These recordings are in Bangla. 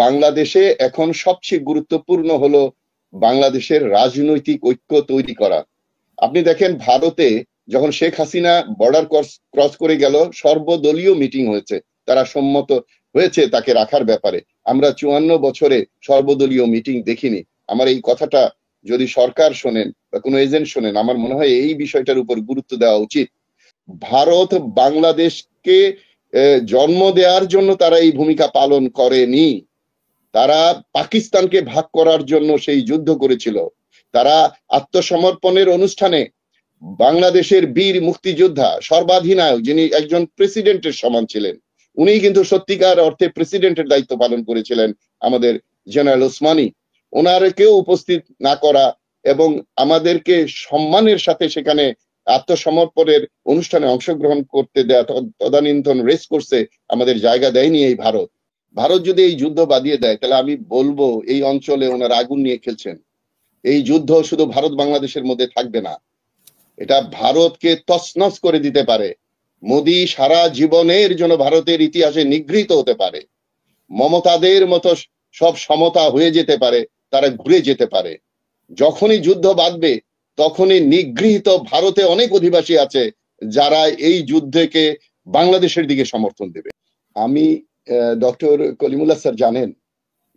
বাংলাদেশে এখন সবচেয়ে গুরুত্বপূর্ণ হলো বাংলাদেশের রাজনৈতিক ঐক্য তৈরি করা। আপনি দেখেন ভারতে যখন শেখ হাসিনা বর্ডার ক্রস করে গেল, সর্বদলীয় মিটিং হয়েছে, তারা সম্মত হয়েছে তাকে রাখার ব্যাপারে। আমরা 54 বছরে সর্বদলীয় মিটিং দেখিনি। আমার এই কথাটা যদি সরকার শোনেন বা কোনো এজেন্ট শোনেন, আমার মনে হয় এই বিষয়টার উপর গুরুত্ব দেওয়া উচিত। ভারত বাংলাদেশকে জন্ম দেওয়ার জন্য তারা এই ভূমিকা পালন করেনি। তারা পাকিস্তানকে ভাগ করার জন্য সেই যুদ্ধ করেছিল। তারা আত্মসমর্পণের অনুষ্ঠানে বাংলাদেশের বীর মুক্তিযোদ্ধা সর্বাধিনায়ক, যিনি একজন প্রেসিডেন্টের সমান ছিলেন, উনি কিন্তু সত্যিকার অর্থে প্রেসিডেন্টের দায়িত্ব পালন করেছিলেন, আমাদের জেনারেল ওসমানী। ওনারকেও উপস্থিত না করা এবং আমাদেরকে সম্মানের সাথে সেখানে আত্মসমর্পণের অনুষ্ঠানে অংশগ্রহণ করতে দেয়া, তদানীন্তন রেস করছে, আমাদের জায়গা দেয়নি এই ভারত। ভারত যদি এই যুদ্ধ বাদিয়ে দেয়, তাহলে আমি বলবো এই অঞ্চলে ওনারা আগুন নিয়ে খেলছেন। এই যুদ্ধ শুধু ভারত বাংলাদেশের মধ্যে থাকবে না, এটা ভারতকে তছনছ করে দিতে পারে। মোদি সারা জীবনের জন্য ভারতের ইতিহাসে নিগৃহীত হতে পারে। মমতাদের মতো সব সমতা হয়ে যেতে পারে, তারা ঘুরে যেতে পারে। যখনই যুদ্ধ বাঁধবে তখনই নিগৃহীত ভারতে অনেক অধিবাসী আছে যারা এই যুদ্ধকে বাংলাদেশের দিকে সমর্থন দেবে। আমি ডক্টর কলিমুল্লাহ স্যার জানেন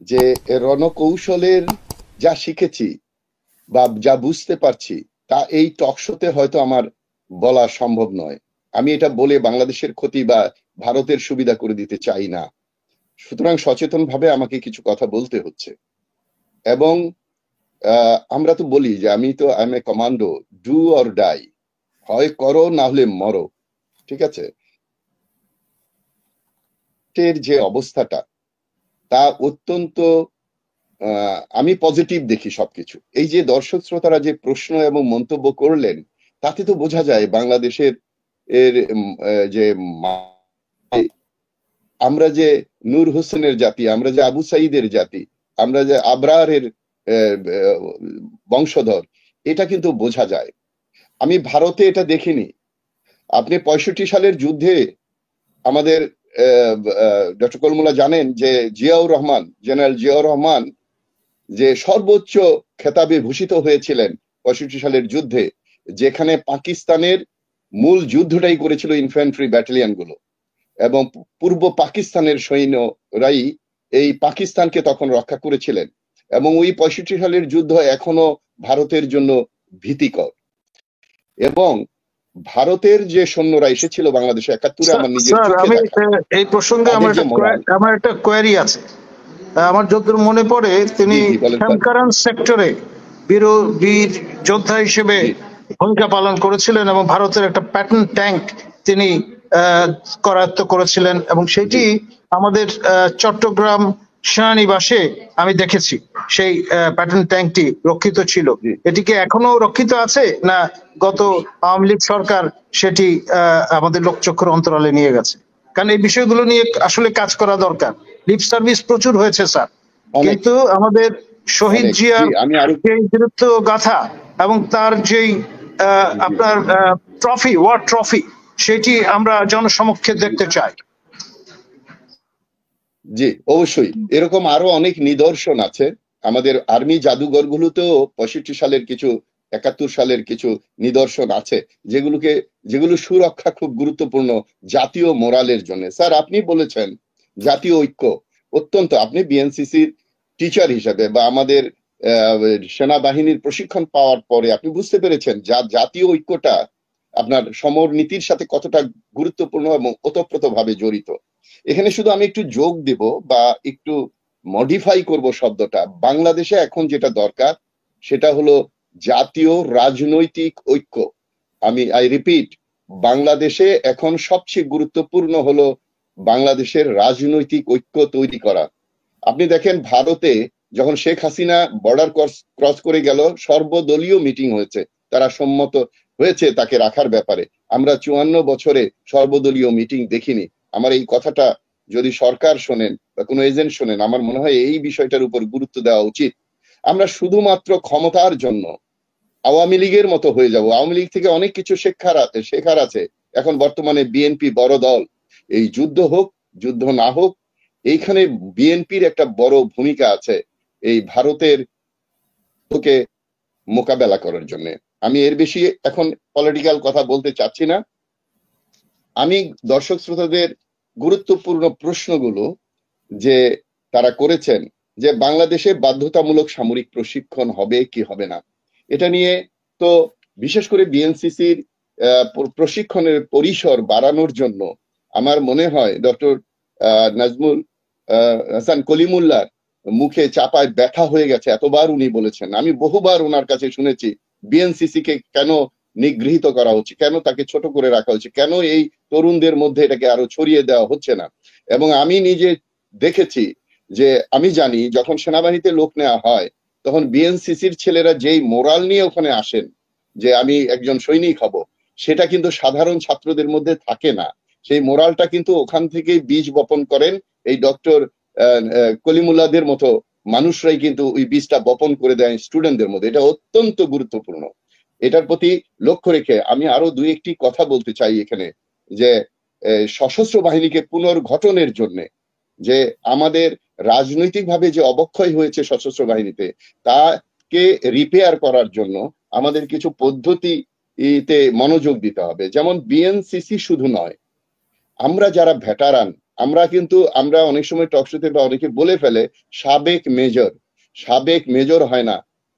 যে রণকৌশলের যা শিখেছি বা যা বুঝতে পারছি, তা এই টকশোতে হয়তো আমার বলা সম্ভব নয়। আমি এটা বলে বাংলাদেশের ক্ষতি বা ভারতের সুবিধা করে দিতে চাই না। সুতরাং সচেতন ভাবে আমাকে কিছু কথা বলতে হচ্ছে। এবং আমরা তো বলি যে আমি তো I am a commando, do or die, হয় করো না হলে মরো। ঠিক আছে, যে অবস্থাটা তা অত্যন্ত আমি পজিটিভ দেখি সবকিছু। এই যে দর্শক শ্রোতারা যে প্রশ্ন এবং মন্তব্য করলেন, তাতে তো বোঝা যায় বাংলাদেশের যে আমরা যে নূর হোসেনের জাতি, আমরা যে আবু সাইদের জাতি, আমরা যে আবরারের বংশধর, এটা কিন্তু বোঝা যায়। আমি ভারতে এটা দেখিনি। আপনি 65 সালের যুদ্ধে আমাদের ডক্টর কলমুল্লাহ জানেন যে জিয়াউর রহমান, জেনারেল জিয়াউর রহমান যে সর্বোচ্চ খেতাবে ভূষিত হয়েছিলেন 65 সালের যুদ্ধে, যেখানে পাকিস্তানের মূল যুদ্ধটাই করেছিল ইনফ্যান্ট্রি ব্যাটালিয়ন গুলো, এবং পূর্ব পাকিস্তানের সৈন্যরাই এই পাকিস্তানকে তখন রক্ষা করেছিলেন। এবং ওই 65 সালের যুদ্ধ এখনো ভারতের জন্য ভীতিকর। এবং ভারতের যে সৈন্যরা এসেছিল বাংলাদেশে 71-এ, আমার নিজের চোখে দেখা। এই প্রসঙ্গে আমার একটা কোয়েরি আছে। আমার যতদূর মনে পড়ে, তিনি খানকারান সেক্টরে বীর যোদ্ধা হিসেবে ভূমিকা পালন করেছিলেন এবং ভারতের একটা প্যাটার্ন ট্যাঙ্ক তিনি করায়ত্ত করেছিলেন, এবং সেটি আমাদের চট্টগ্রাম সেনানিবাসে আমি দেখেছি। সেই প্যাটার্ন ট্যাঙ্কটি রক্ষিত ছিল। এটি কি এখনো রক্ষিত আছে, না গত আওয়ামী লীগ সরকার সেটি আমাদের লোকচক্ষুর অন্তরালে নিয়ে গেছে? কারণ এই বিষয়গুলো নিয়ে আসলে কাজ করা দরকার। লিপ সার্ভিস প্রচুর হয়েছে স্যার, কিন্তু আমাদের শহীদ জিয়ার যে বীরত্ব গাথা এবং তার যেই আপনার ট্রফি, ওয়ার ট্রফি, সেটি আমরা জনসমক্ষে দেখতে চাই। জি, অবশ্যই এরকম আরো অনেক নিদর্শন আছে আমাদের আর্মি জাদুঘরগুলোতেও। 65 সালের কিছু, 71 সালের কিছু নিদর্শন আছে যেগুলো সুরক্ষা খুব গুরুত্বপূর্ণ জাতীয় মোরালের জন্য। স্যার, আপনি বলেছেন জাতীয় ঐক্য অত্যন্ত। আপনি বিএনসিসির টিচার হিসেবে বা আমাদের সেনাবাহিনীর প্রশিক্ষণ পাওয়ার পরে আপনি বুঝতে পেরেছেন জাতীয় ঐক্যটা আপনার সমর নীতির সাথে কতটা গুরুত্বপূর্ণ এবং ওতপ্রোতভাবে জড়িত। এখানে শুধু আমি একটু যোগ দেব বা একটু মডিফাই করব শব্দটা। বাংলাদেশে এখন যেটা দরকার সেটা হলো জাতীয় রাজনৈতিক ঐক্য। আই রিপিট, বাংলাদেশে এখন সবচেয়ে গুরুত্বপূর্ণ হলো বাংলাদেশের রাজনৈতিক ঐক্য তৈরি করা। আপনি দেখেন ভারতে যখন শেখ হাসিনা বর্ডার ক্রস করে গেল, সর্বদলীয় মিটিং হয়েছে, তারা সম্মত হয়েছে তাকে রাখার ব্যাপারে। আমরা 54 বছরে সর্বদলীয় মিটিং দেখিনি। আমার এই কথাটা যদি সরকার শোনেন বা কোনো এজেন্ট শোনেন, আমার মনে হয় এই বিষয়টার উপর গুরুত্ব দেওয়া উচিত। আমরা শুধুমাত্র ক্ষমতার জন্য আওয়ামী লীগের মতো হয়ে যাব। আওয়ামী লীগ থেকে অনেক কিছু শেখার আছে। এখন বর্তমানে বিএনপি বড় দল। এই যুদ্ধ হোক, যুদ্ধ না হোক, এইখানে বিএনপির একটা বড় ভূমিকা আছে এই ভারতের কে মোকাবেলা করার জন্য। আমি এর বেশি এখন পলিটিক্যাল কথা বলতে চাচ্ছি না। আমি দর্শক শ্রোতাদের গুরুত্বপূর্ণ প্রশ্নগুলো যে তারা করেছেন, যে বাংলাদেশে বাধ্যতামূলক সামরিক প্রশিক্ষণ হবে কি হবে না, এটা নিয়ে তো বিশেষ করে বিএনসিসির প্রশিক্ষণের পরিসর বাড়ানোর জন্য আমার মনে হয় ডক্টর নাজমুল হাসান কলিমুল্লাহর মুখে চাপায় ব্যথা হয়ে গেছে, এতবার উনি বলেছেন। আমি বহুবার ওনার কাছে শুনেছি বিএনসিসি কে কেন নিগৃহীত করা হচ্ছে, কেন তাকে ছোট করে রাখা হচ্ছে, কেন এই তরুণদের মধ্যে এটাকে আরো ছড়িয়ে দেওয়া হচ্ছে না। এবং আমি নিজে দেখেছি যে, আমি জানি যখন সেনাবাহিনীতে লোক নেওয়া হয় তখন বিএনসিসির ছেলেরা যেই মোরাল নিয়ে ওখানে আসেন যে আমি একজন সৈনিক হব, সেটা কিন্তু সাধারণ ছাত্রদের মধ্যে থাকে না। সেই মোরালটা কিন্তু ওখান থেকেই বীজ বপন করেন এই ডক্টর কলিমুল্লাহদের মতো মানুষরাই কিন্তু ওই বীজটা বপন করে দেয় স্টুডেন্টদের মধ্যে। এটা অত্যন্ত গুরুত্বপূর্ণ। এটার প্রতি লক্ষ্য রেখে আমি আরো দুই একটি কথা বলতে চাই এখানে, যে সশস্ত্র বাহিনীকে পুনর্গঠনের জন্য যে আমাদের রাজনৈতিকভাবে যে অবক্ষয় হয়েছে সশস্ত্র বাহিনীতে, তাকে রিপেয়ার করার জন্য আমাদের কিছু পদ্ধতিতে মনোযোগ দিতে হবে। যেমন বিএনসিসি শুধু নয়, আমরা যারা ভেটারান, আমরা অনেক সময় টকশোতে বা অনেকে বলে ফেলে সাবেক মেজর হয় না,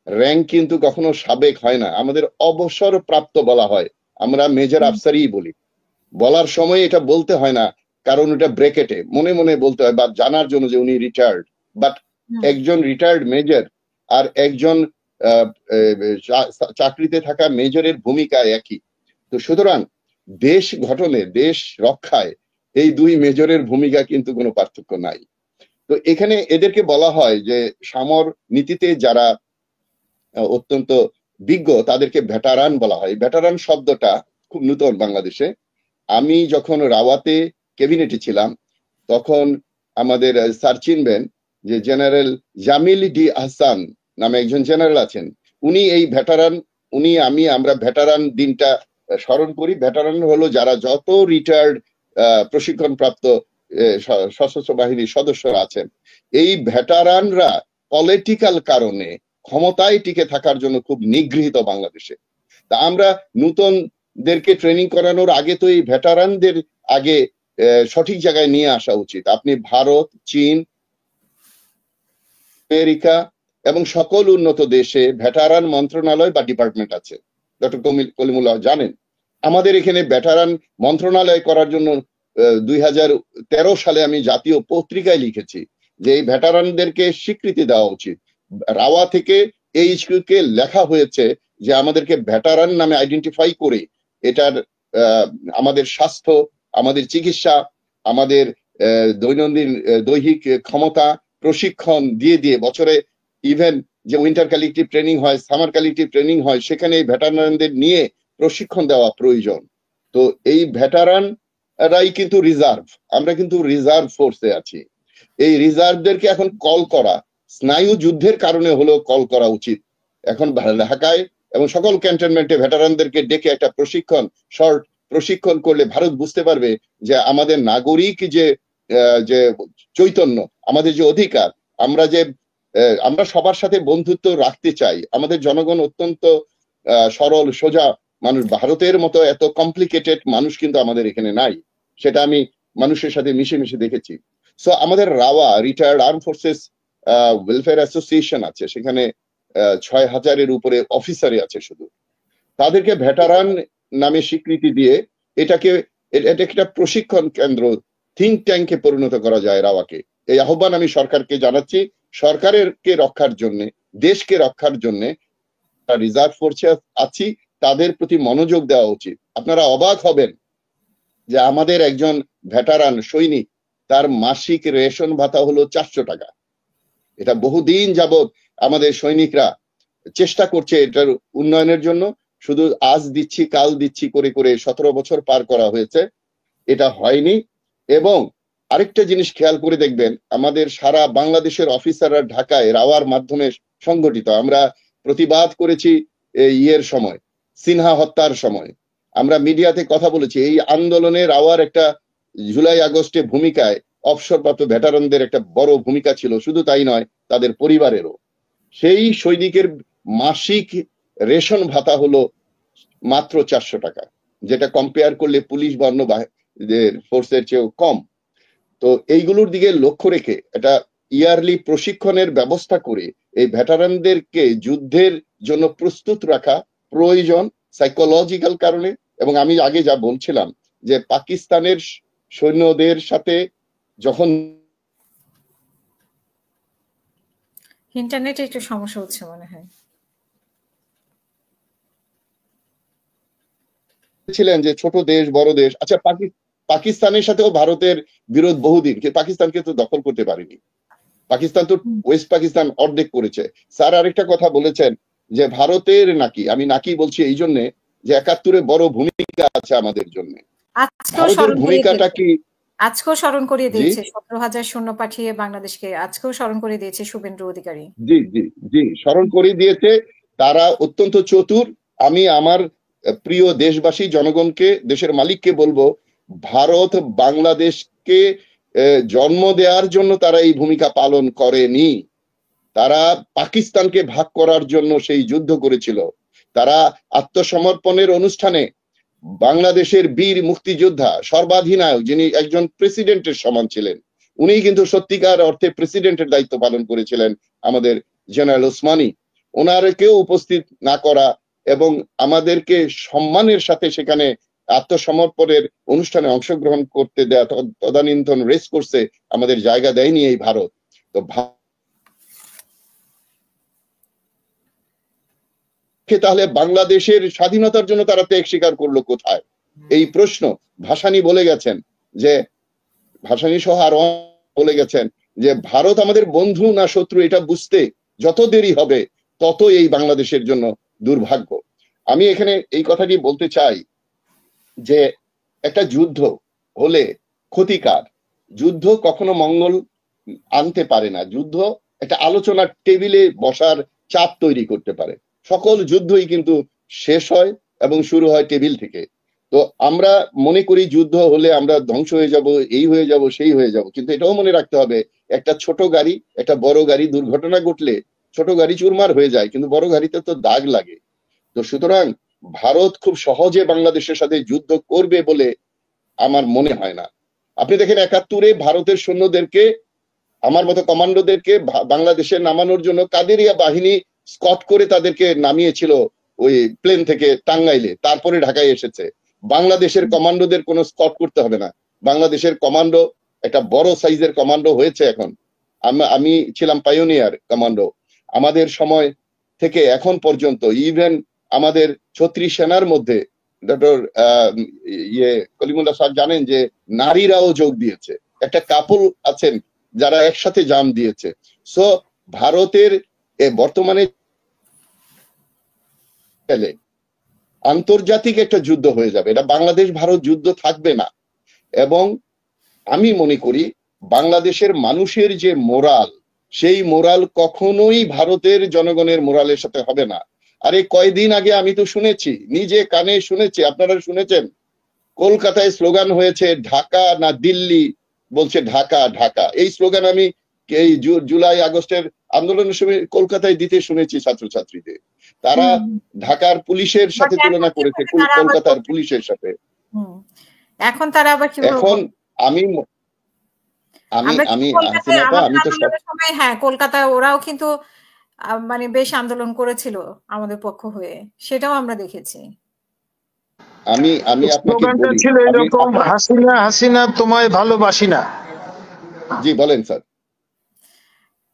র্যাঙ্ক কিন্তু কখনো সাবেক হয় না, আমাদের অবসর প্রাপ্ত বলা হয়। আমরা মেজর আফসারই বলি, বলার সময় এটা বলতে হয় না, কারণ এটা ব্রেকেটে মনে মনে বলতে হয় বা জানার জন্য যে উনি রিটায়ার্ড। বাট একজন রিটায়ার্ড মেজর আর একজন চাকরিতে থাকা মেজরের ভূমিকা একই। তো সুতরাং দেশ গঠনে, দেশ রক্ষায় এই দুই মেজরের ভূমিকা কিন্তু কোনো পার্থক্য নাই। তো এখানে এদেরকে বলা হয় যে সামর নীতিতে যারা অত্যন্ত বিজ্ঞ তাদেরকে ভেটারান বলা হয়। ভেটারান শব্দটা খুব নতুন বাংলাদেশে। আমি যখন রাওয়াতে ক্যাবিনেটে ছিলাম তখন আমাদের স্যার চিনবেন যে জেনারেল জামিল ডি আহসান নামে একজন জেনারেল আছেন, উনি এই ভেটারান, আমরা ভেটারান দিনটা স্মরণ করি। ভেটারান হলো যারা যত রিটায়ার্ড প্রশিক্ষণ প্রাপ্ত সশস্ত্র বাহিনীর সদস্যরা আছেন, এই ভেটারানরা পলিটিক্যাল কারণে ক্ষমতায় টিকে থাকার জন্য খুব নিগৃহীত বাংলাদেশে। তা আমরা নতুনদেরকে ট্রেনিং করানোর আগে তো এই ভেটারানদের আগে সঠিক জায়গায় নিয়ে আসা উচিত। আপনি ভারত, চীন, আমেরিকা এবং সকল উন্নত দেশে ভেটারান মন্ত্রণালয় বা ডিপার্টমেন্ট আছে। ডক্টর কলিমুল্লাহ জানেন, আমাদের এখানে ভেটারান মন্ত্রণালয় করার জন্য 2013 সালে আমি জাতীয় পত্রিকায় লিখেছি যে এই ভেটারানদেরকে স্বীকৃতি দেওয়া উচিত। রাওয়া থেকে এইচকিউ কে লেখা হয়েছে যে আমাদেরকে ভেটারান নামে আইডেন্টিফাই করে এটার আমাদের স্বাস্থ্য, আমাদের চিকিৎসা, আমাদের দৈনন্দিন দৈহিক ক্ষমতা প্রশিক্ষণ দিয়ে বছরে ইভেন যে উইন্টার কালেকটিভ ট্রেনিং হয়, সামার কালেকটিভ ট্রেনিং হয়, সেখানে এই ভেটারানদের নিয়ে প্রশিক্ষণ দেওয়া প্রয়োজন। তো এই ভেটারানরাই কিন্তু রিজার্ভ, আমরা কিন্তু রিজার্ভ ফোর্সে আছি। এই রিজার্ভদেরকে এখন কল করা স্নায়ু যুদ্ধের কারণে হলেও কল করা উচিত। এখন ঢাকায় এবং সকল ক্যান্টনমেন্টে ভেটারানদেরকে ডেকে একটা শর্ট প্রশিক্ষণ করলে ভারত বুঝতে পারবে যে আমাদের নাগরিক যে চৈতন্য, আমাদের যে অধিকার, আমরা সবার সাথে বন্ধুত্ব রাখতে চাই। আমাদের জনগণ অত্যন্ত সরল সোজা মানুষ। ভারতের মতো এত কমপ্লিকেটেড মানুষ কিন্তু আমাদের এখানে নাই, সেটা আমি মানুষের সাথে মিশে দেখেছি। সো আমাদের rava retired arm forces welfare association আছে, সেখানে 6000-এর উপরে অফিসারই আছে শুধু। তাদেরকে ভেটারান নামে স্বীকৃতি দিয়ে এটা একটা প্রশিক্ষণ কেন্দ্র, থিঙ্ক ট্যাঙ্কে পরিণত করা যায় রাওয়াকে। এই আহ্বান আমি সরকারকে জানাচ্ছি। সরকারকে রক্ষার জন্য, দেশকে রক্ষার জন্য রিজার্ভ ফোর্সে আছি, তাদের প্রতি মনোযোগ দেওয়া উচিত। আপনারা অবাক হবেন যে আমাদের একজন ভেটারান সৈনিক, তার মাসিক রেশন ভাতা হলো 400 টাকা। এটা বহুদিন যাবৎ আমাদের সৈনিকরা চেষ্টা করছে এটার উন্নয়নের জন্য, শুধু আজ দিচ্ছি কাল দিচ্ছি করে 17 বছর পার করা হয়েছে, এটা হয়নি। এবং আরেকটা জিনিস খেয়াল করে দেখবেন, আমাদের সারা বাংলাদেশের অফিসাররা ঢাকায় রাওয়ার মাধ্যমে সংগঠিত। আমরা প্রতিবাদ করেছি ইয়ের সময়, সিনহা হত্যার সময়, আমরা মিডিয়াতে কথা বলেছি। এই আন্দোলনে রাওয়ার একটা জুলাই আগস্টে ভূমিকায় অবসরপ্রাপ্ত ভেটারানদের একটা বড় ভূমিকা ছিল, শুধু তাই নয় তাদের পরিবারেরও। সেই সৈনিকের মাসিক রেশন ভাতা হলো মাত্র 400 টাকা, যেটা কম্পেয়ার করলে পুলিশ বা অন্য ফোর্সের চেয়েও কম। তো এইগুলোর দিকে লক্ষ্য রেখে এটা ইয়ারলি প্রশিক্ষণের ব্যবস্থা করে এই ভেটারানদেরকে যুদ্ধের জন্য প্রস্তুত রাখা প্রয়োজন সাইকোলজিক্যাল কারণে। এবং আমি আগে যা বলছিলাম যে পাকিস্তানের সৈন্যদের সাথে যখন ইন্টারনেটে একটু সমস্যা হচ্ছে মনে হয়, ছিলেন যে ছোট দেশ বড় দেশ, আচ্ছা পাকিস্তানের সাথেও ভারতের বিরোধ বহুদিন, পাকিস্তানকে তো দখল করতে পারেনি। পাকিস্তান তো ওয়েস্ট পাকিস্তান অর্ধেক করেছে। স্যার আরেকটা কথা বলেছেন যে ভারতের নাকি, আমি নাকি বলছি এই জন্য যে ৭১-এ বড় ভূমিকা আছে আমাদের জন্য। ভারতের ভূমিকাটা কি আজকেও স্মরণ করিয়ে দিয়েছে, ১৭,০০০ সৈন্য পাঠিয়ে বাংলাদেশকে আজকেও স্মরণ করিয়ে দিয়েছে শুভেন্দু অধিকারী। জি জি জি, স্মরণ করিয়ে দিয়েছে। তারা অত্যন্ত চতুর। আমি আমার প্রিয় দেশবাসী জনগণকে, দেশের মালিককে বলবো, ভারত বাংলাদেশকে জন্ম দেওয়ার জন্য তারা এই ভূমিকা পালন করেনি। তারা পাকিস্তানকে ভাগ করার জন্য সেই যুদ্ধ করেছিল। তারা আত্মসমর্পণের অনুষ্ঠানে বাংলাদেশের বীর মুক্তিযোদ্ধা সর্বাধিনায়ক, যিনি একজন প্রেসিডেন্টের সমান ছিলেন, উনি কিন্তু সত্যিকার অর্থে প্রেসিডেন্টের দায়িত্ব পালন করেছিলেন, আমাদের জেনারেল ওসমানী। ওনারকেও উপস্থিত না করা এবং আমাদেরকে সম্মানের সাথে সেখানে আত্মসমর্পণের অনুষ্ঠানে অংশগ্রহণ করতে দেয়া, তদানীন্তন রেস করছে, আমাদের জায়গা দেয়নি এই ভারত। তো তাহলে বাংলাদেশের স্বাধীনতার জন্য তারা ত্যাগ স্বীকার করলো কোথায়? এই প্রশ্ন ভাসানী বলে গেছেন, যে ভাসানী সহ আরো বলে গেছেন যে ভারত আমাদের বন্ধু না শত্রু এটা বুঝতে যত দেরি হবে তত এই বাংলাদেশের জন্য দুর্ভাগ্য। আমি এখানে এই কথাটি বলতে চাই যে একটা যুদ্ধ হলে ক্ষতিকার, যুদ্ধ কখনো মঙ্গল আনতে পারে না। যুদ্ধ একটা আলোচনার টেবিলে বসার চাপ তৈরি করতে পারে। সকল যুদ্ধই কিন্তু শেষ হয় এবং শুরু হয় টেবিল থেকে। তো আমরা মনে করি যুদ্ধ হলে আমরা ধ্বংস হয়ে যাব, এই হয়ে যাব, সেই হয়ে যাব, কিন্তু এটাও মনে রাখতে হবে একটা ছোট গাড়ি একটা বড় গাড়ি দুর্ঘটনা ঘটলে ছোট গাড়ি চুরমার হয়ে যায়, কিন্তু বড় গাড়িতে তো দাগ লাগে। তো সুতরাং ভারত খুব সহজে বাংলাদেশের সাথে যুদ্ধ করবে বলে আমার মনে হয় না। আপনি দেখেন ৭১-এ ভারতের সৈন্যদেরকে, আমার মতো কমান্ডোদেরকে বাংলাদেশে নামানোর জন্য কাদেরিয়া বাহিনী স্কট করে তাদেরকে নামিয়েছিল ওই প্লেন থেকে টাঙ্গাইলে, তারপরে ঢাকায় এসেছে। বাংলাদেশের কমান্ডোদের কোনো স্কট করতে হবে না। বাংলাদেশের কমান্ডো একটা বড় সাইজের কমান্ডো হয়েছে এখন। আমি ছিলাম পাইওনিয়ার কমান্ডো। আমাদের সময় থেকে এখন পর্যন্ত ইভেন আমাদের ৩৬ সেনার মধ্যে ডক্টর কলিমুল্লাহ স্যার জানেন যে নারীরাও যোগ দিয়েছে, একটা কাপল আছেন যারা একসাথে জাম দিয়েছে। সো ভারতের বর্তমানে আন্তর্জাতিক একটা যুদ্ধ হয়ে যাবে, এটা বাংলাদেশ ভারত যুদ্ধ থাকবে না। এবং আমি মনে করি বাংলাদেশের মানুষের যে মোরাল, সেই মোরাল কখনোই ভারতের জনগণের মোরালের সাথে হবে না। আরে কয়দিন আগে আমি তো শুনেছি, নিজে কানে শুনেছি, আপনারা শুনেছেন, কলকাতায় স্লোগান হয়েছে ঢাকা না দিল্লি, বলছে ঢাকা ঢাকা। এই স্লোগান আমি এই জুলাই আগস্টের আন্দোলনের সময় কলকাতায় দিতে শুনেছি ছাত্রছাত্রীদের। তারা ঢাকার পুলিশের সাথে তুলনা করেছে, কলকাতার পুলিশের সাথে। এখন তারা আবার এখন আমি তো হ্যাঁ, কলকাতায় ওরাও কিন্তু মানে বেশ আন্দোলন করেছিল আমাদের পক্ষ হয়ে, সেটাও আমরা দেখেছি। আমি আপনাকে বলি, ছিল এরকম, হাসিনা হাসিনা তোমায় ভালোবাসি না। জি বলেন স্যার।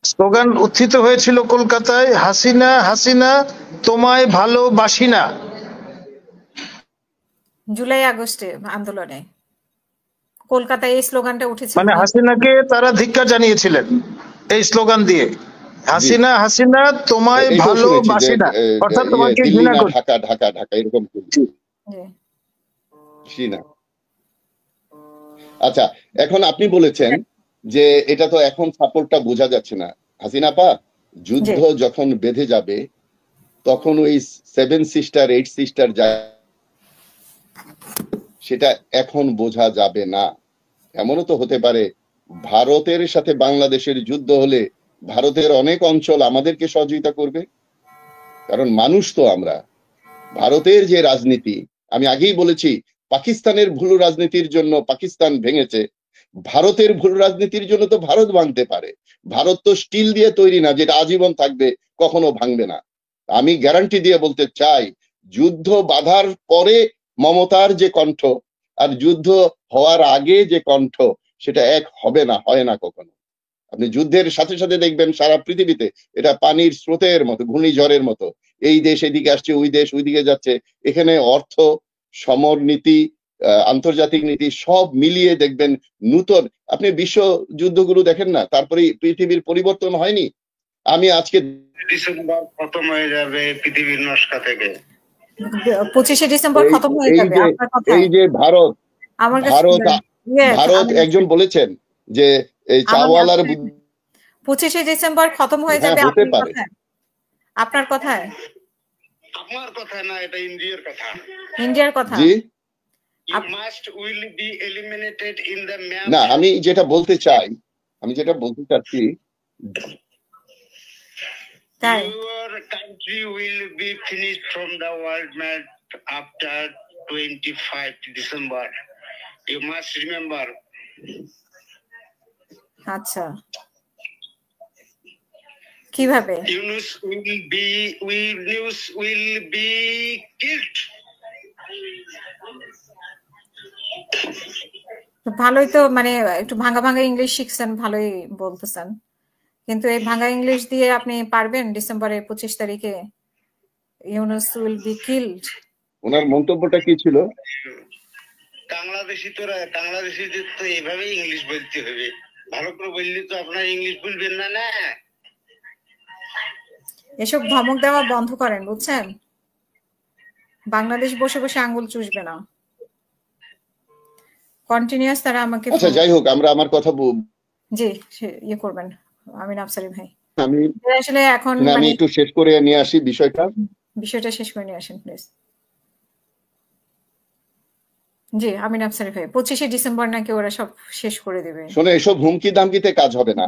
স্লোগান উত্থিত হয়েছিল কলকাতায়, হাসিনা হাসিনা তোমায় ভালোবাসি না, জুলাই আগস্টে আন্দোলনে কলকাতায় এই স্লোগানটা উঠেছে। মানে হাসিনাকে তারা ধিক্কার জানিয়েছিলেন এই স্লোগান দিয়ে, হাসিনা হাসিনা তোমায় ভালোবাসি না, অর্থাৎ তোমাকে ঘৃণা করি। ঢাকা ঢাকা ঢাকা এরকম না। আচ্ছা, এখন আপনি বলেছেন যে এটা তো এখন সাপোর্টটা বোঝা যাচ্ছে না। হাসিনা পা, যুদ্ধ যখন বেঁধে যাবে তখন ওই 7 সিস্টার 8 সিস্টার যায়, সেটা এখন বোঝা যাবে না। এমনও তো হতে পারে ভারতের সাথে বাংলাদেশের যুদ্ধ হলে ভারতের অনেক অঞ্চল আমাদেরকে সহযোগিতা করবে, কারণ মানুষ তো আমরা। ভারতের যে রাজনীতি, আমি আগেই বলেছি, পাকিস্তানের ভুল রাজনীতির জন্য পাকিস্তান ভেঙেছে, ভারতের ভুল রাজনীতির জন্য তো ভারত ভাঙতে পারে। ভারত তো স্টিল দিয়ে তৈরি না যেটা আজীবন থাকবে, কখনো ভাঙবে না। আমি গ্যারান্টি দিয়ে বলতে চাই, যুদ্ধ বাধার পরে মমতার যে কণ্ঠ আর যুদ্ধ হওয়ার আগে যে কণ্ঠ, সেটা এক হবে না, হয় না কখনো। আপনি যুদ্ধের সাথে সাথে দেখবেন সারা পৃথিবীতে এটা পানির স্রোতের মতো, ঘূর্ণিঝড়ের মতো, এই দেশ এদিকে আসছে, ওই দেশ ওইদিকে যাচ্ছে। এখানে অর্থ, সমরনীতি, আন্তর্জাতিক নীতি সব মিলিয়ে দেখবেন নূতন। আপনি বিশ্ব যুদ্ধগুলো দেখেন না, তারপরে পৃথিবীর পরিবর্তন হয়নি। আমি আজকে ডিসেম্বর খতম হয়ে যাবে পৃথিবীর নকশা থেকে, 25শে ডিসেম্বর খতম হয়ে যাবে। এই যে ভারত একজন বলেছেন যে এই চাওয়ালার 25শে ডিসেম্বর খতম হয়ে যাবে, আপনার কথায়? আমার কথা না, এটা ইন্ডিয়ার কথা। ইন্ডিয়ার কথা। জি, will be eliminated in the map. না, আমি যেটা বলতে চাচ্ছি, your country will be finished from the world map after 25 December. You must remember. আচ্ছা, কিভাবে? Yunus will be killed. ভালোই তো, মানে একটু ভাঙা ভাঙা ইংলিশ শিখছেন, ভালোই বলতেছেন, কিন্তু এই ভাঙা ইংলিশ দিয়ে আপনি পারবেন ডিসেম্বরের 25 তারিখে ইউনুস উইল বি কিলড? ওনার মন্তব্যটা কি ছিল? বাংলাদেশিদের তো এইভাবে ইংলিশ বলতে হবে, ভালো করে বললে তো আপনার ইংলিশ বলবেন না। না, এসব ধমক দেওয়া বন্ধ করেন, বুঝছেন? বাংলাদেশ বসে বসে আঙ্গুল চুষবে না, কন্টিনিউয়াস তারা আমাকে। আচ্ছা, যাই হোক, আমরা আমার কথা জি ইয়ে করবেন আমিন আফসারি ভাই। আমি আসলে এখন আমি একটু শেষ করে নিয়ে আসি বিষয়টা শেষ করে নিয়ে আসেন প্লিজ। জি আমিন আফসারি ভাই, 25শে ডিসেম্বর নাকি ওরা সব শেষ করে দেবে। শোনো, এসব হুমকি দামকিতে কাজ হবে না।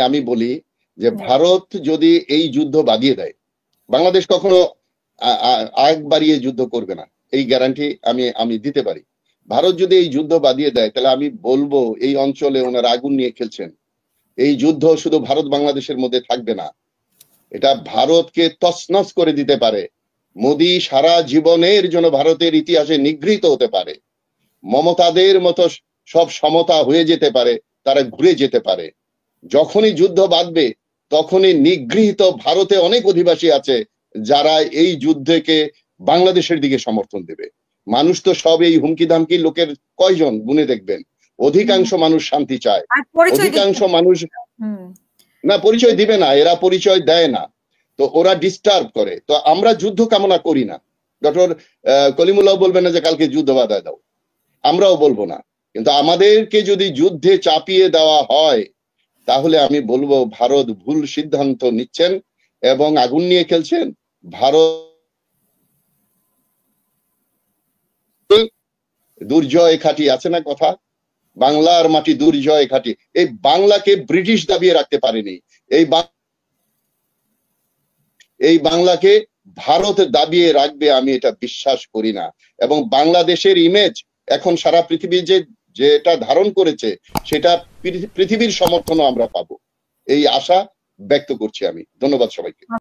আমি বলি যে ভারত যদি এই যুদ্ধ বাদিয়ে দেয়, বাংলাদেশ কখনো আগ বাড়িয়ে যুদ্ধ করবে না, এই গ্যারান্টি আমি দিতে পারি। ভারত যদি এই যুদ্ধ বাদিয়ে দেয়, তাহলে আমি বলবো এই অঞ্চলে ওনারা আগুন নিয়ে খেলছেন। এই যুদ্ধ শুধু ভারত বাংলাদেশের মধ্যে থাকবে না, এটা ভারতকে তছনছ করে দিতে পারে। মোদী সারা জীবনের জন্য ভারতের ইতিহাসে নিগৃহীত হতে পারে। মমতাদের মতো সব সমতা হয়ে যেতে পারে, তারা ঘুরে যেতে পারে। যখনই যুদ্ধ বাঁধবে, তখনই নিগৃহীত ভারতে অনেক অধিবাসী আছে যারা এই যুদ্ধকে বাংলাদেশের দিকে সমর্থন দেবে। মানুষ তো সব এই হুমকি ধামকি লোকের কয়জন গুনে দেখবেন। অধিকাংশ মানুষ শান্তি চায়, অধিকাংশ মানুষ না পরিচয় দিবে না, এরা পরিচয় দেয় না, তো ওরা ডিস্টার্ব করে। তো আমরা যুদ্ধ কামনা করি না। ডক্টর কলিমুল্লাহ বলবেন না যে কালকে যুদ্ধ বাধায় দাও, আমরাও বলবো না, কিন্তু আমাদেরকে যদি যুদ্ধে চাপিয়ে দেওয়া হয়, তাহলে আমি বলবো ভারত ভুল সিদ্ধান্ত নিচ্ছেন এবং আগুন নিয়ে খেলছেন। ভারত দুর্জয় খাটি আছে না কথা, বাংলার মাটি দুর্জয় খাটি। এই বাংলাকে ব্রিটিশ দাবিয়ে রাখতে পারেনি, এই বাংলাকে ভারত দাবিয়ে রাখবে, আমি এটা বিশ্বাস করি না। এবং বাংলাদেশের ইমেজ এখন সারা পৃথিবী যেটা ধারণ করেছে, সেটা পৃথিবীর সমর্থনও আমরা পাবো, এই আশা ব্যক্ত করছি আমি। ধন্যবাদ সবাইকে।